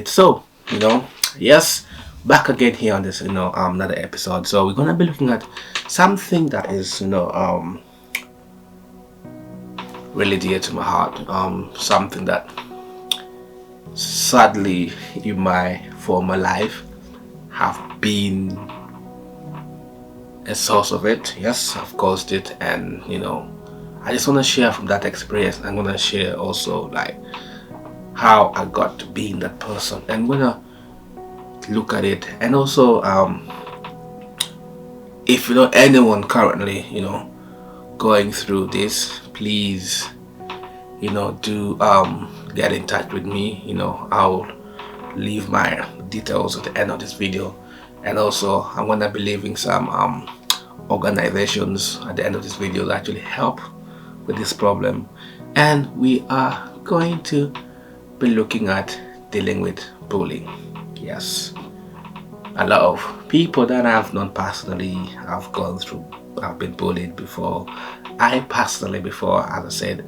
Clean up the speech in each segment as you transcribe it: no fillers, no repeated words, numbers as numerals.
it. So, yes, back again here on this, another episode. So we're gonna be looking at something that is, really dear to my heart. Something that sadly in my former life have been a source of it. Yes, I've caused it, and I just want to share from that experience. I'm gonna share also like how I got to being that person, and we're gonna look at it. And also, if you know anyone currently, going through this, please, do get in touch with me. I'll leave my details at the end of this video, and also I'm gonna be leaving some organizations at the end of this video that actually help with this problem. And we are going to be looking at dealing with bullying. Yes, a lot of people that I've known personally have gone through, have been bullied before. I personally, before, as I said,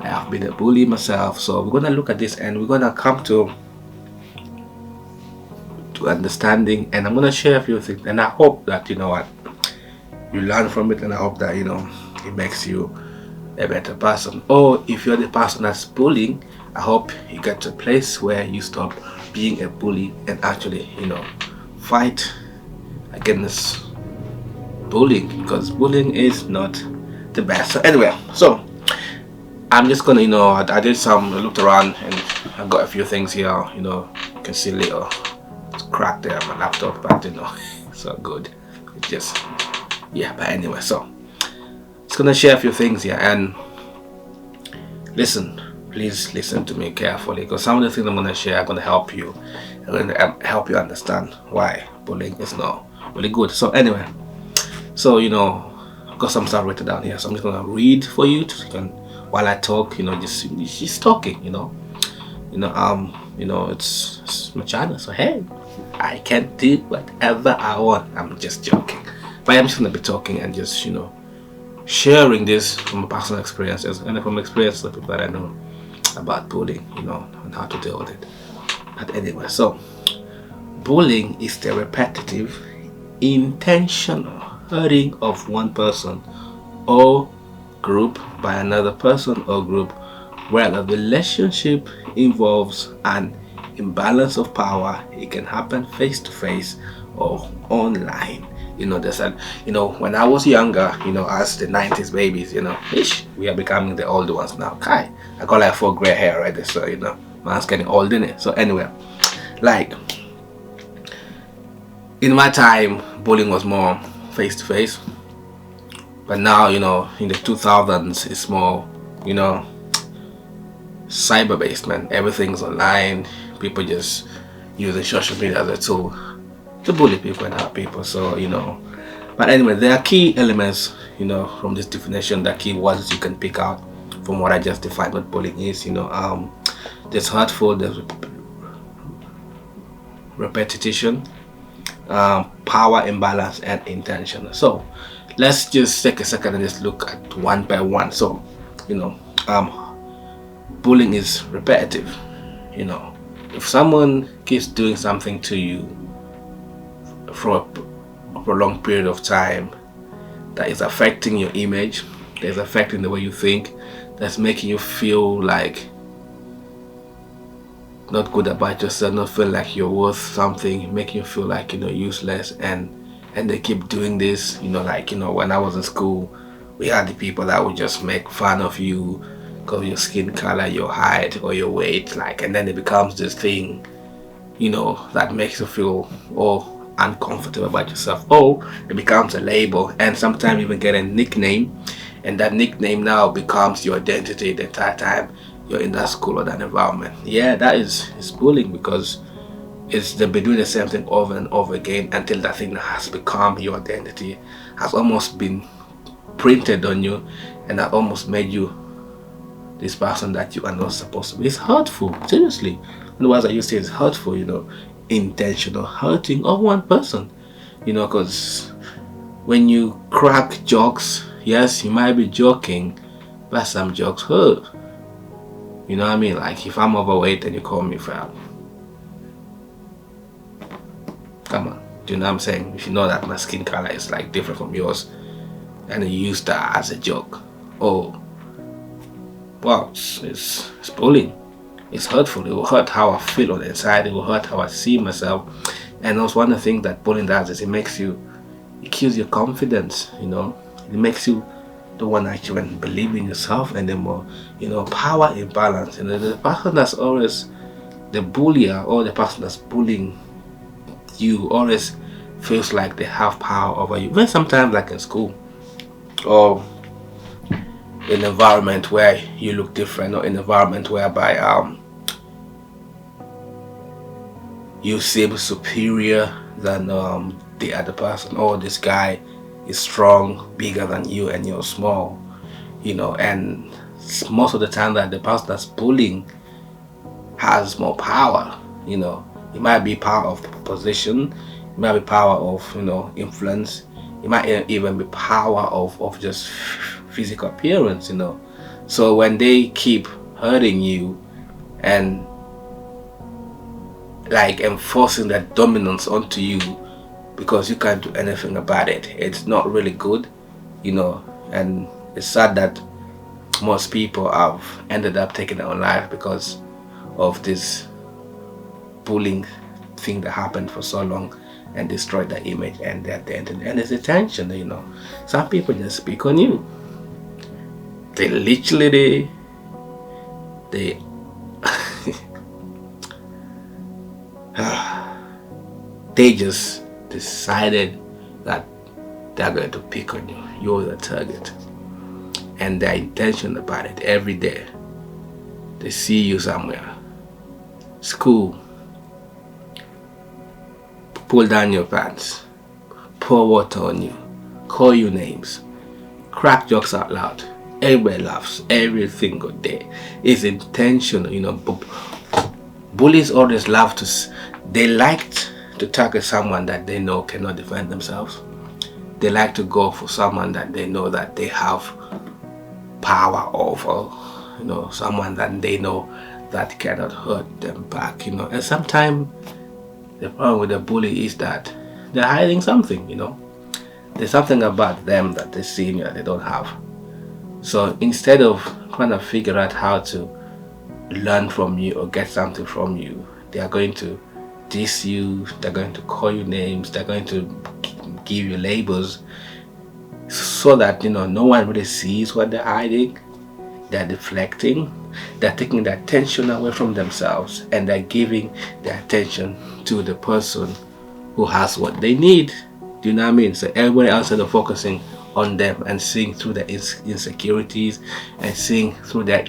I have been a bully myself. So we're gonna look at this, and we're gonna come to understanding, and I'm gonna share a few things, and I hope that you learn from it, and I hope that it makes you a better person. Or if you're the person that's bullying, I hope you get to a place where you stop being a bully and actually fight against bullying, because bullying is not the best. So anyway, so I'm just gonna I did some, I looked around, and I got a few things here. You can see a little crack there on my laptop, but so good. It just, yeah, but anyway, so it's gonna share a few things here, and please listen to me carefully, because some of the things I'm gonna share are gonna help you. I'm gonna help you understand why bullying is not really good. So anyway, so I've got some stuff written down here, so I'm just gonna read for you while I talk. Just talking. It's my channel, so hey, I can do whatever I want. I'm just joking, but I'm just gonna be talking and just sharing this from my personal experiences and from experiences of people that I know about bullying, and how to deal with it. But anyway, so bullying is the repetitive, intentional hurting of one person or group by another person or group, where the relationship involves an imbalance of power. It can happen face to face or online. There's when I was younger, as the 90s babies, we are becoming the older ones now. Kai, I got like 4 gray hair already, so man's getting old, in it. So anyway, like in my time, bullying was more face to face, but now in the 2000s it's more cyber based, man. Everything's online. People just using social media as a tool to bully people and hurt people. So but anyway, there are key elements from this definition, the key words you can pick out from what I just defined what bullying is. There's hurtful, there's repetition, power imbalance, and intentional. So let's just take a second and just look at one by one. So bullying is repetitive. If someone keeps doing something to you for a prolonged period of time, that is affecting your image, that is affecting the way you think, that's making you feel like not good about yourself, not feel like you're worth something, making you feel like useless, and they keep doing this. When I was in school, we had the people that would just make fun of you because of your skin color, your height, or your weight, and then it becomes this thing that makes you feel uncomfortable about yourself. It becomes a label, and sometimes even get a nickname, and that nickname now becomes your identity the entire time you're in that school or that environment. Yeah, that is bullying, because they've been doing the same thing over and over again until that thing has become your identity, has almost been printed on you, and that almost made you this person that you are not supposed to be. It's hurtful, seriously. Otherwise, I used to say it's hurtful, intentional hurting of one person, because when you crack jokes, yes, you might be joking, but some jokes hurt. Like if I'm overweight and you call me fat, Come on. Do you know what I'm saying? If you know that my skin color is like different from yours, and you use that as a joke. Oh, wow, it's bullying. It's hurtful. It will hurt how I feel on the inside. It will hurt how I see myself. And also one of the things that bullying does is it kills your confidence, you know. It makes you the one actually believe in yourself, and then more, you know, power imbalance. And the person that's always the bullier, or the person that's bullying you, always feels like they have power over you. Even sometimes like in school, or in an environment where you look different, or in an environment whereby you seem superior than the other person, or this guy is strong, bigger than you, and you're small, you know. And most of the time that the person that's bullying has more power, you know. It might be power of position, it might be power of, you know, influence, it might even be power of just physical appearance, you know. So when they keep hurting you and like enforcing that dominance onto you because you can't do anything about it, it's not really good, you know. And it's sad that most people have ended up taking their own life because of this bullying thing that happened for so long and destroyed their image and their identity. And it's attention, you know. Some people just speak on you. They literally they they just decided that they're going to pick on you. You're the target. And their intention about it every day. They see you somewhere. School. Pull down your pants. Pour water on you. Call you names. Crack jokes out loud. Everybody laughs every single day. It's intentional, you know. Bullies always love they like to target someone that they know cannot defend themselves. They like to go for someone that they know that they have power over, you know, someone that they know that cannot hurt them back, you know. And sometimes the problem with the bully is that they're hiding something, you know. There's something about them that they see in you that they don't have. So instead of trying to figure out how to learn from you or get something from you, they are going to diss you, they're going to call you names, they're going to give you labels, so that, you know, no one really sees what they're hiding. They're deflecting, they're taking the attention away from themselves, and they're giving the attention to the person who has what they need. Do you know what I mean? So everybody else is focusing on them and seeing through their insecurities and seeing through their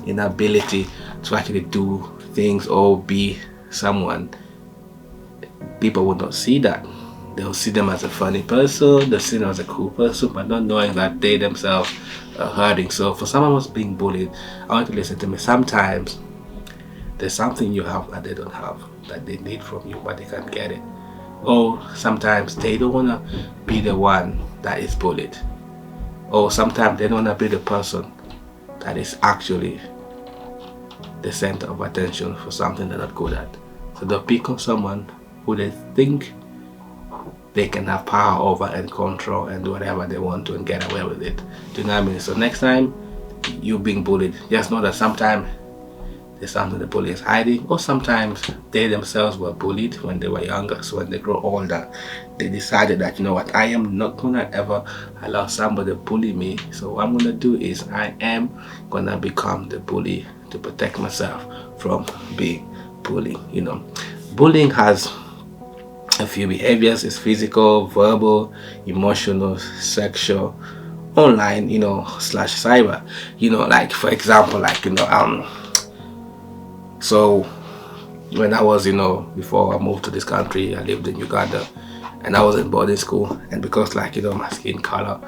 inability to actually do things or be someone. People will not see that. They'll see them as a funny person, they'll see them as a cool person, but not knowing that they themselves are hurting. So for someone who's being bullied, I want to listen to me. Sometimes there's something you have that they don't have, that they need from you, but they can't get it. Or sometimes they don't want to be the one that is bullied. Or sometimes they don't want to be the person that is actually the center of attention for something they're not good at. So they'll pick on someone who they think they can have power over and control and do whatever they want to and get away with it. Do you know what I mean? So next time you're being bullied, just know that sometimes there's something the bully is hiding, or sometimes they themselves were bullied when they were younger. So when they grow older, they decided that, you know what, I am not gonna ever allow somebody to bully me. So what I'm gonna do is I am gonna become the bully to protect myself from being bullied. You know, bullying has a few behaviors. It's physical, verbal, emotional, sexual, online, you know, / cyber. You know, like for example, like, you know, so when I was, you know, before I moved to this country, I lived in Uganda, and I was in boarding school. And because, like, you know, my skin color,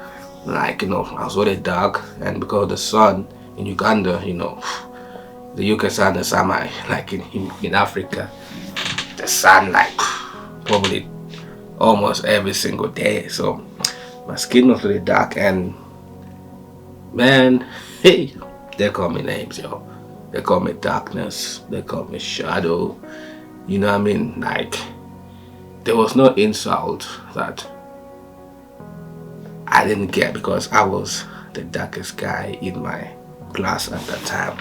like, you know, I was really dark, and because of the sun in Uganda, you know, the UK sun is summer, like in Africa, the sun like probably almost every single day. So my skin was really dark, and man, hey, they call me names, yo. They call me darkness, they call me shadow, you know what I mean? Like, there was no insult that I didn't get because I was the darkest guy in my class at that time.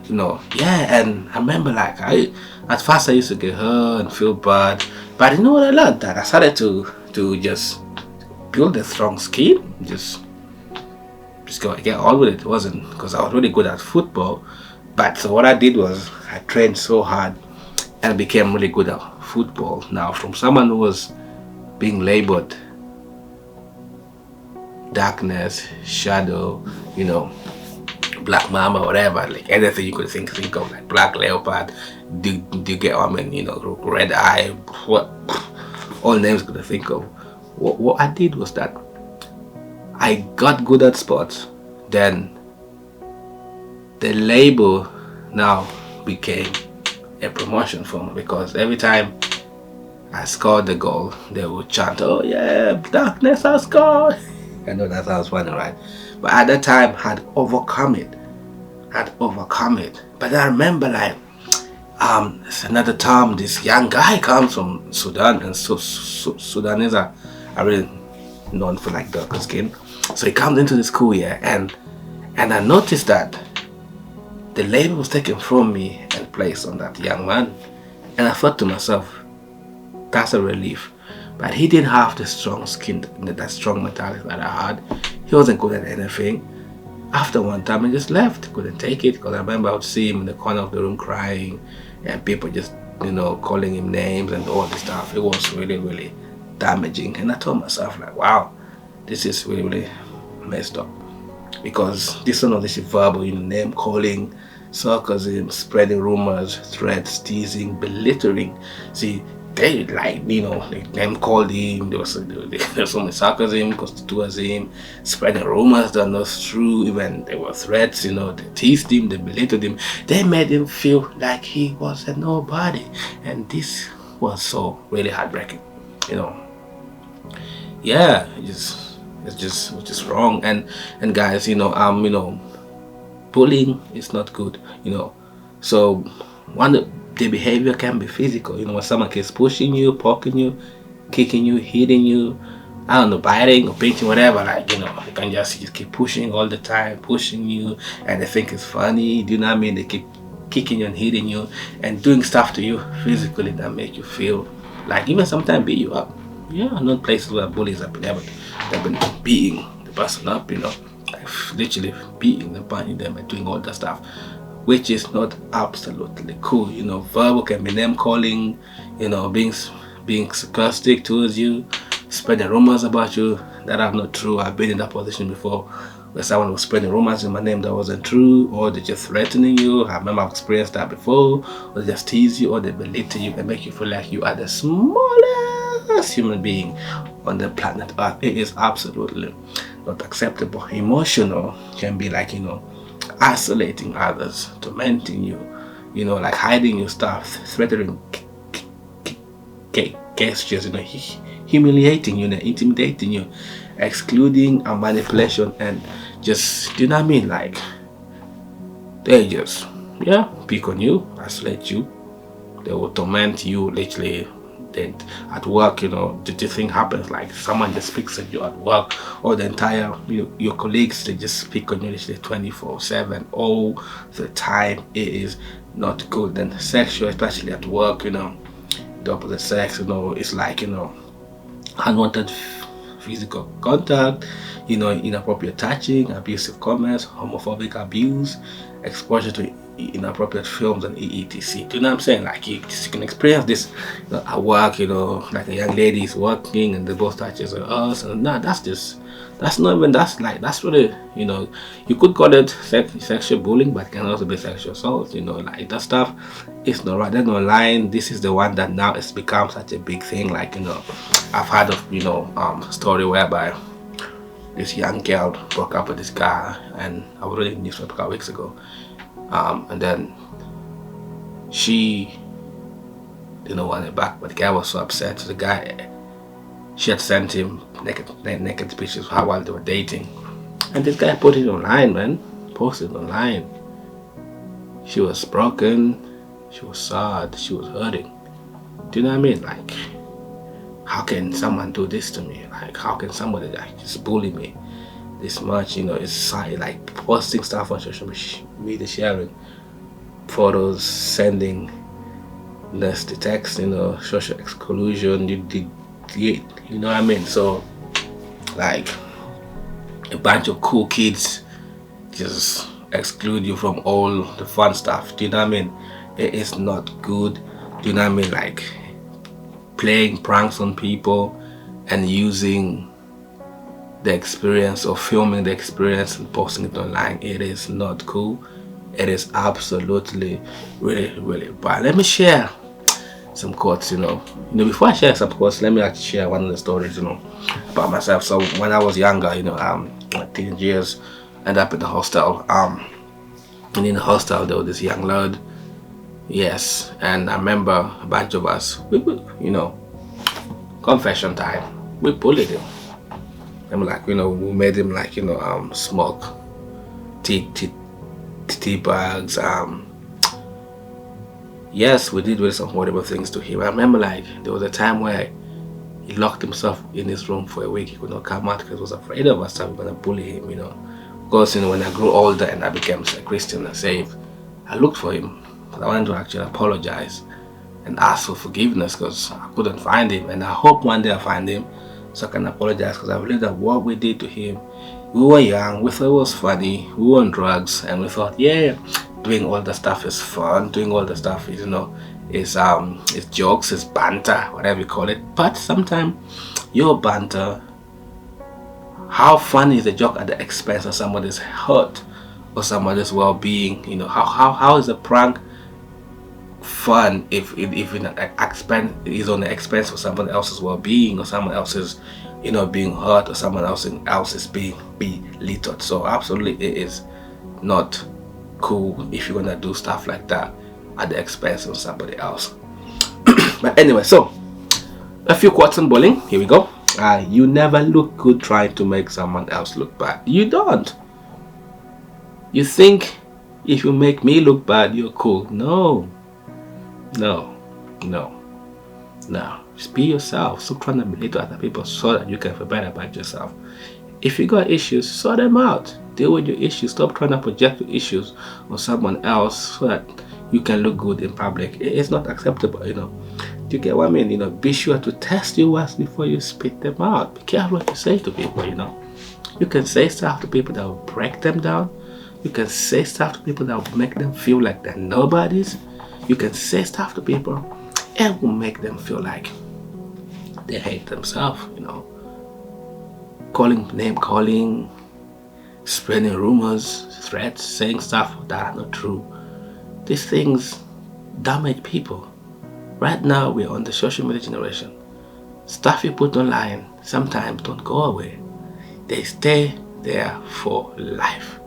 Yeah, and I remember like at first I used to get hurt and feel bad, but you know what, I learned that I started to just build a strong skin, just go get on with it. It wasn't because I was really good at football, but so what I did was I trained so hard and became really good at football. Now, from someone who was being labeled darkness, shadow, black mama, whatever, like anything you could think of, like black leopard, do you get what I mean, red eye, what all names you could think of. What I did was that I got good at sports. Then the label now became a promotion for me, because every time I scored the goal, they would chant, "Oh yeah, darkness has scored." I know that sounds funny, right? But at that time, had overcome it. But I remember, like, it's another time this young guy comes from Sudan, and Sudanese are really known for like darker skin. So he comes into the school here, and I noticed that the label was taken from me and placed on that young man. And I thought to myself, that's a relief. But he didn't have the strong skin, that strong mentality that I had. He wasn't good at anything. After one time, I just left. Couldn't take it, because I remember I would see him in the corner of the room crying, and people just, calling him names and all this stuff. It was really, really damaging. And I told myself, like, wow, this is really, really messed up. Because this one of this verbal, name calling, sarcasm, spreading rumors, threats, teasing, belittling. See, they like, they name called him, there was so much sarcasm towards him, spreading rumors that are not true, even there were threats, they teased him, they belittled him, they made him feel like he was a nobody. And this was so really heartbreaking, yeah, it's just wrong. And guys, bullying is not good, so one, the behavior can be physical, when someone keeps pushing you, poking you, kicking you, hitting you, I don't know, biting or pinching, whatever, like, they can just keep pushing all the time, pushing you, and they think it's funny, do you know what I mean? They keep kicking you and hitting you and doing stuff to you physically that make you feel like, even sometimes beat you up. Yeah, I know places where bullies have been able to, they've been beating the person up, like literally beating them, punching them, and doing all that stuff, which is not absolutely cool. Verbal can be name calling, being sarcastic towards you, spreading rumors about you that are not true. I've been in that position before, where someone was spreading rumors in my name that wasn't true, or they're just threatening you. I remember I've experienced that before, or they just tease you, or they belittle you and make you feel like you are the smallest human being on the planet Earth. It is absolutely not acceptable. Emotional can be like, isolating others, tormenting you, like hiding your stuff, threatening gestures, humiliating you, intimidating you, excluding and manipulation, and just, do you know what I mean? Like, they just, pick on you, isolate you, they will torment you, literally. Then at work, the thing happens, like someone just speaks at you at work, or the entire, your colleagues, they just speak on you literally 24/7 all the time. It is not good. Then sexual, especially at work, the opposite sex, it's like, unwanted physical contact, inappropriate touching, abusive comments, homophobic abuse, exposure to inappropriate films and etc. Do you know what I'm saying? Like, you can experience this at work, like a young lady is working and they both touches us, and that's really, you could call it sexual bullying, but it can also be sexual assault, like that stuff is not right. There's no line. This is the one that now it's become such a big thing. Like, I've heard of story whereby this young girl broke up with this guy, and I was reading this a couple of weeks ago, and then she didn't want it back, but the guy was so upset. So the guy, she had sent him naked pictures while they were dating, and this guy put it online, man, posted it online. She was broken, she was sad, she was hurting. Do you know what I mean? Like, how can someone do this to me? Like, how can somebody like just bully me this much? It's like posting stuff on social media, sharing photos, sending nasty text, social exclusion. You know what I mean? So, like, a bunch of cool kids just exclude you from all the fun stuff. Do you know what I mean? It is not good. Do you know what I mean? Like, playing pranks on people and using the experience or filming the experience and posting it online, it is not cool. It is absolutely really, really bad. Let me share some quotes. Before I share some quotes, let me actually share one of the stories about myself. So when I was younger, my teenage years, ended up in the hostel, and in the hostel there was this young lad. Yes, and I remember a bunch of us, confession time, we bullied him. And we made him smoke tea bags. Yes, we did really some horrible things to him. I remember there was a time where he locked himself in his room for a week. He could not come out because he was afraid of us that we were gonna bully him. Of course, when I grew older and I became a Christian and saved, I looked for him because I wanted to actually apologize and ask for forgiveness because I couldn't find him, and I hope one day I find him so I can apologize, because I believe that what we did to him, we were young, we thought it was funny, we were on drugs, and we thought, yeah, doing all the stuff is fun, doing all the stuff is is jokes, is banter, whatever you call it. But sometimes your banter, how funny is a joke at the expense of somebody's hurt or somebody's well-being? How is a prank fun if it is on the expense of someone else's well-being, or someone else's being hurt, or someone else is being belittled? So absolutely it is not cool if you're gonna do stuff like that at the expense of somebody else. But anyway, so a few quotes on bullying. Here we go. You never look good trying to make someone else look bad. You don't. You think if you make me look bad, you're cool. No. Just be yourself. Stop trying to relate to other people so that you can feel better about yourself. If you got issues, sort them out. Deal with your issues. Stop trying to project your issues on someone else so that you can look good in public. It's not acceptable, Do you get what I mean? Be sure to test your words before you spit them out. Be careful what you say to people, You can say stuff to people that will break them down. You can say stuff to people that will make them feel like they're nobodies. You can say stuff to people and will make them feel like they hate themselves, name calling, spreading rumors, threats, saying stuff that are not true. These things damage people. Right now we're on the social media generation. Stuff you put online sometimes don't go away. They stay there for life.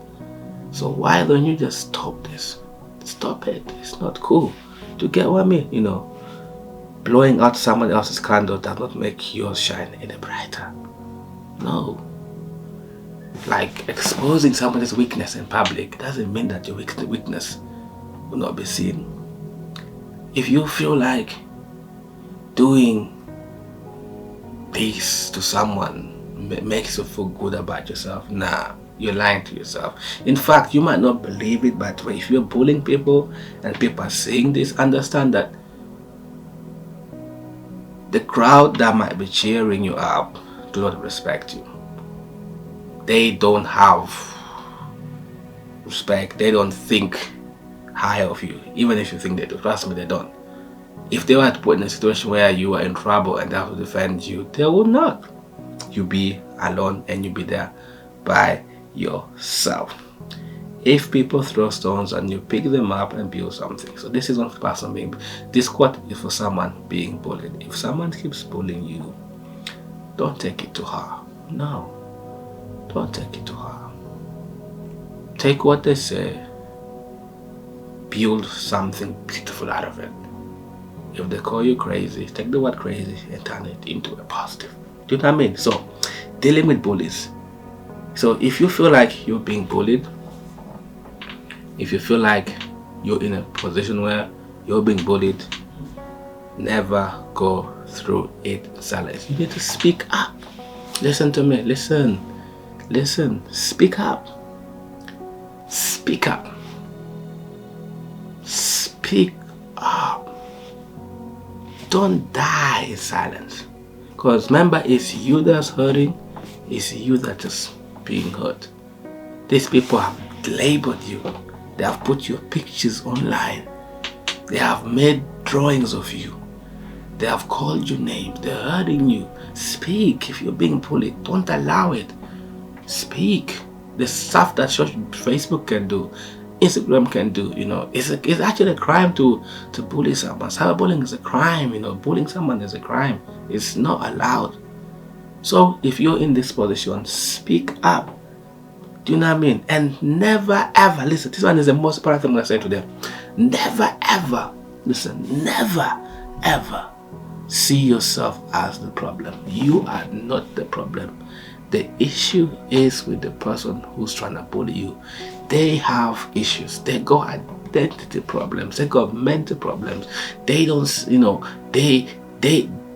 So why don't you just stop this? Stop it. It's not cool. Do you get what I mean? Blowing out someone else's candle does not make yours shine any brighter. No. Like, exposing somebody's weakness in public doesn't mean that your weakness will not be seen. If you feel like doing this to someone makes you feel good about yourself, nah, you're lying to yourself. In fact, you might not believe it, but if you're bullying people and people are saying this, understand that the crowd that might be cheering you up do not respect you. They don't have respect. They don't think high of you, even if you think they do. Trust me, they don't. If they were to put in a situation where you are in trouble and they have to defend you, they will not. You be alone and you be there by yourself. If people throw stones and you pick them up and build something. So this is one person being. This quote is for someone being bullied. If someone keeps bullying you, don't take it to her. No, don't take it to her. Take what they say, build something beautiful out of it. If they call you crazy, take the word crazy and turn it into a positive. Do you know what I mean? So, dealing with bullies. So if you feel like you're being bullied, if you feel like you're in a position where you're being bullied, Never go through it in silence. You need to speak up. Listen to me. Listen. Speak up. Speak up. Speak up. Don't die in silence. Because remember, it's you that's hurting. It's you that is being hurt. These people have labeled you. They have put your pictures online. They have made drawings of you. They have called you names. They're hurting you. Speak. If you're being bullied, don't allow it. Speak. The stuff that Facebook can do, Instagram can do, it's actually a crime to bully someone. Cyberbullying is a crime, bullying someone is a crime. It's not allowed. So if you're in this position, speak up. Do you know what I mean? And never ever, listen, this one is the most important thing I'm going to say to them. Never ever, listen, never ever see yourself as the problem. You are not the problem. The issue is with the person who's trying to bully you. They have issues. They got identity problems. They got mental problems. They don't, they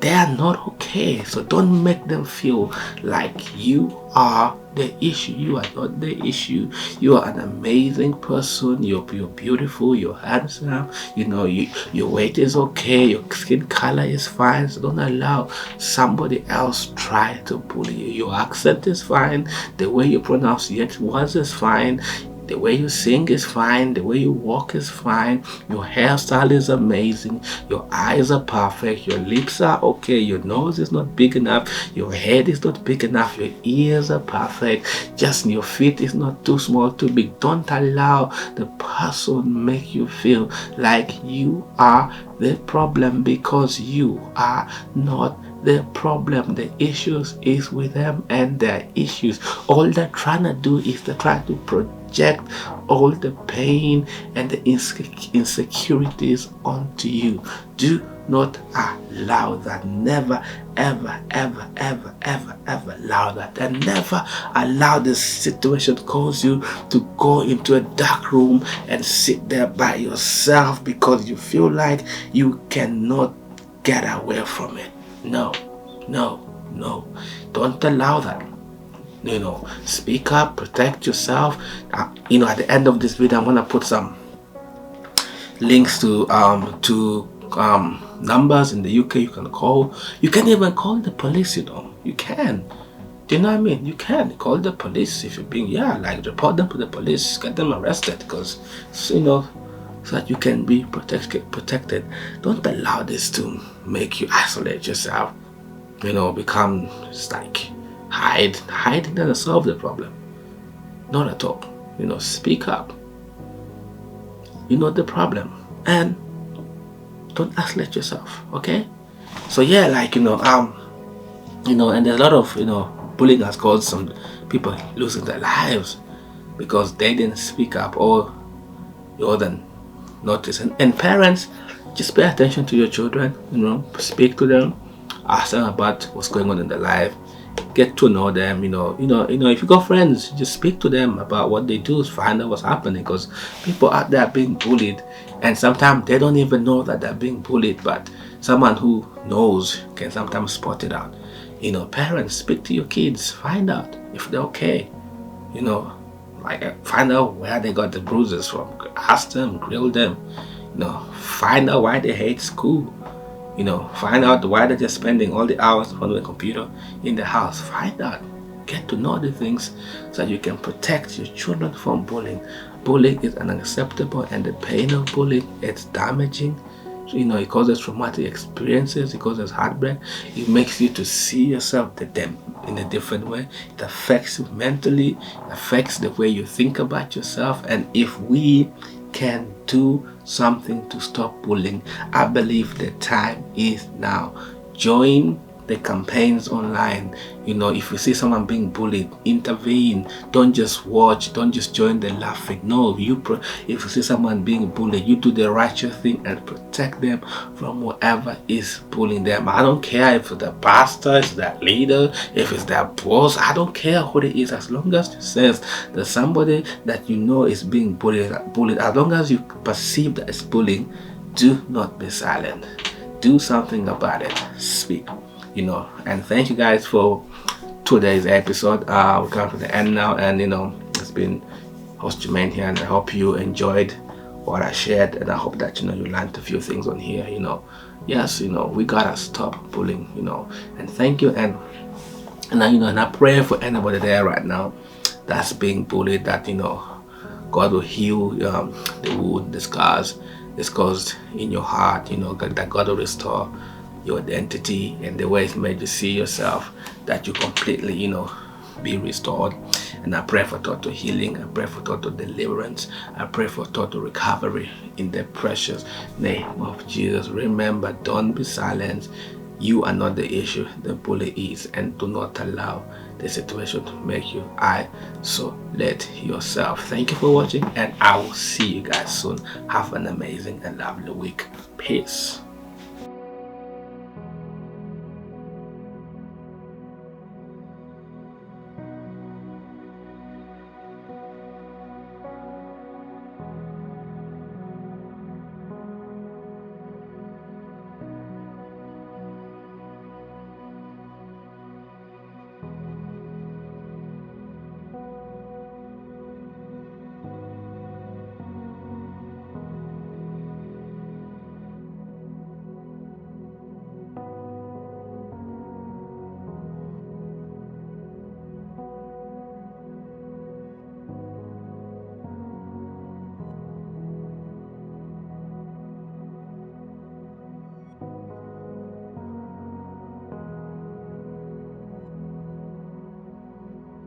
are not okay. So don't make them feel like you are the issue. You are not the issue. You are an amazing person. You're beautiful. You're handsome. Your weight is okay. Your skin color is fine. So don't allow somebody else try to bully you. Your accent is fine. The way you pronounce words is fine. The way you sing is fine. The way you walk is fine. Your hairstyle is amazing. Your eyes are perfect. Your lips are okay. Your nose is not big enough. Your head is not big enough. Your ears are perfect. Just your feet is not too small, too big. Don't allow the person make you feel like you are the problem, because you are not the problem. The issues is with them and their issues. All they're trying to do is to try to project all the pain and the insecurities onto you. Do not allow that. Never, ever, ever, ever, ever, ever allow that. And never allow this situation to cause you to go into a dark room and sit there by yourself because you feel like you cannot get away from it. No. Don't allow that. Speak up, protect yourself. At the end of this video, I'm gonna put some links to numbers in the UK you can call. You can even call the police. You can. Do you know what I mean? You can call the police if you're being report them to the police, get them arrested, because so that you can be protected. Don't allow this to make you isolate yourself. Become just like hiding doesn't solve the problem. Not at all. Speak up. You know the problem, and don't isolate yourself. Okay? So and there's a lot of bullying has caused some people losing their lives because they didn't speak up or then notice. And parents, just pay attention to your children. Speak to them. Ask them about what's going on in their life. Get to know them. If you got friends, just speak to them about what they do. Find out what's happening, because people out there are being bullied, and sometimes they don't even know that they're being bullied. But someone who knows can sometimes spot it out. Parents, speak to your kids. Find out if they're okay. Find out where they got the bruises from. Ask them, grill them. Find out why they hate school. Find out why they're just spending all the hours on the computer in the house. Find out. Get to know the things so that you can protect your children from bullying. Bullying is unacceptable, and the pain of bullying, it's damaging. It causes traumatic experiences. It causes heartbreak. It makes you to see yourself in a different way. It affects you mentally. It affects the way you think about yourself. And if we can do something to stop bullying, I believe the time is now. Join the campaigns online. If you see someone being bullied, intervene. Don't just watch. Don't just join the laughing. No, if you see someone being bullied, you do the righteous thing and protect them from whatever is bullying them. I don't care if it's the pastor, it's their leader, if it's their boss. I don't care who it is, as long as you sense that somebody that is being bullied. As long as you perceive that it's bullying, do not be silent. do something about it. Speak, and thank you guys for today's episode. We're coming to the end now, and it's been host Jermaine here, and I hope you enjoyed what I shared, and I hope that you learned a few things on here. Yes, we gotta stop bullying, and thank you. And I pray for anybody there right now that's being bullied, that God will heal the wound, the scars that's caused in your heart, that God will restore your identity and the way it's made you see yourself, that you completely, be restored. And I pray for total healing. I pray for total deliverance. I pray for total recovery in the precious name of Jesus. Remember, don't be silenced. You are not the issue, the bully is, and do not allow the situation to make you isolate yourself. Thank you for watching, and I will see you guys soon. Have an amazing and lovely week. Peace.